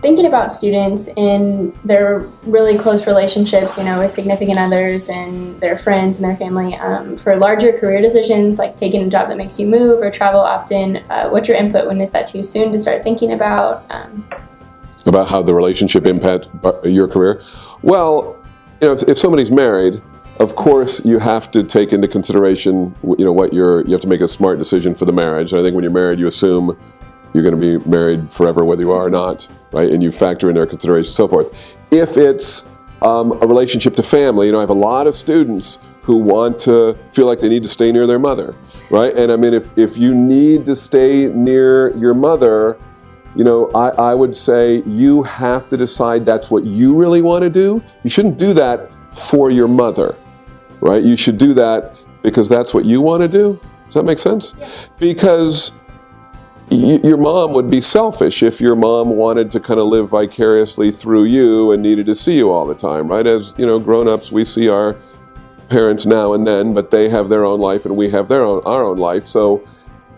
thinking about students in their really close relationships, with significant others and their friends and their family, for larger career decisions like taking a job that makes you move or travel often, what's your input? When is that too soon to start thinking about? About how the relationship impacts your career? Well, if somebody's married, of course you have to take into consideration, you have to make a smart decision for the marriage. And I think when you're married, you assume you're going to be married forever, whether you are or not, right? And you factor in their considerations and so forth. If it's a relationship to family, I have a lot of students who want to feel like they need to stay near their mother, right? And I mean, if you need to stay near your mother, I would say you have to decide that's what you really want to do. You shouldn't do that for your mother, right? You should do that because that's what you want to do. Does that make sense? Yeah. Because your mom would be selfish if your mom wanted to kind of live vicariously through you and needed to see you all the time, right? As grown-ups, we see our parents now and then, but they have their own life and we have our own life. So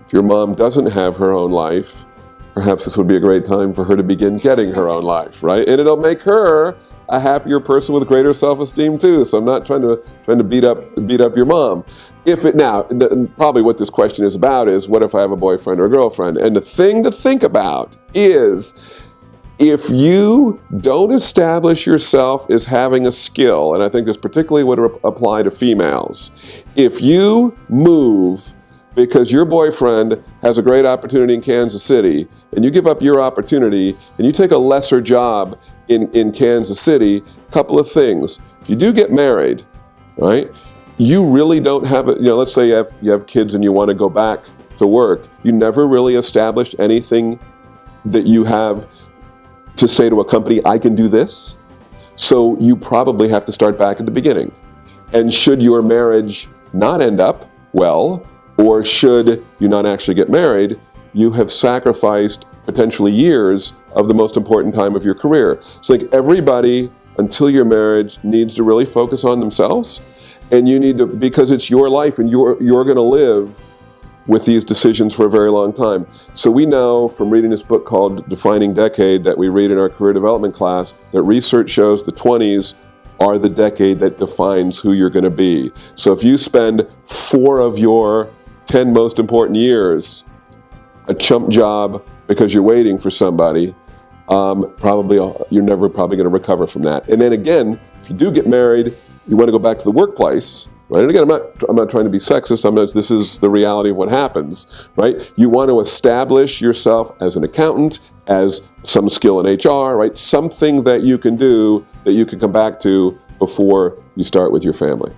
if your mom doesn't have her own life, perhaps this would be a great time for her to begin getting her own life, right? And it'll make her a happier person with greater self-esteem too. So I'm not trying to beat up your mom. Probably what this question is about is, what if I have a boyfriend or a girlfriend? And the thing to think about is, if you don't establish yourself as having a skill, and I think this particularly would apply to females, if you move because your boyfriend has a great opportunity in Kansas City, and you give up your opportunity, and you take a lesser job in Kansas City, a couple of things. If you do get married, right, you really don't have it. Let's say you have kids and you want to go back to work. You never really established anything that you have to say to a company, I can do this. So you probably have to start back at the beginning. And should your marriage not end up well, or should you not actually get married, you have sacrificed potentially years of the most important time of your career. So I think everybody, until your marriage, needs to really focus on themselves. And you need to, because it's your life and you're going to live with these decisions for a very long time. So we know from reading this book called Defining Decade that we read in our career development class that research shows the 20s are the decade that defines who you're going to be. So if you spend 4 of your 10 most important years a chump job because you're waiting for somebody, you're never probably going to recover from that. And then again, if you do get married, you want to go back to the workplace, right? And again, I'm not trying to be sexist. This is the reality of what happens, right? You want to establish yourself as an accountant, as some skill in HR, right? Something that you can do that you can come back to before you start with your family.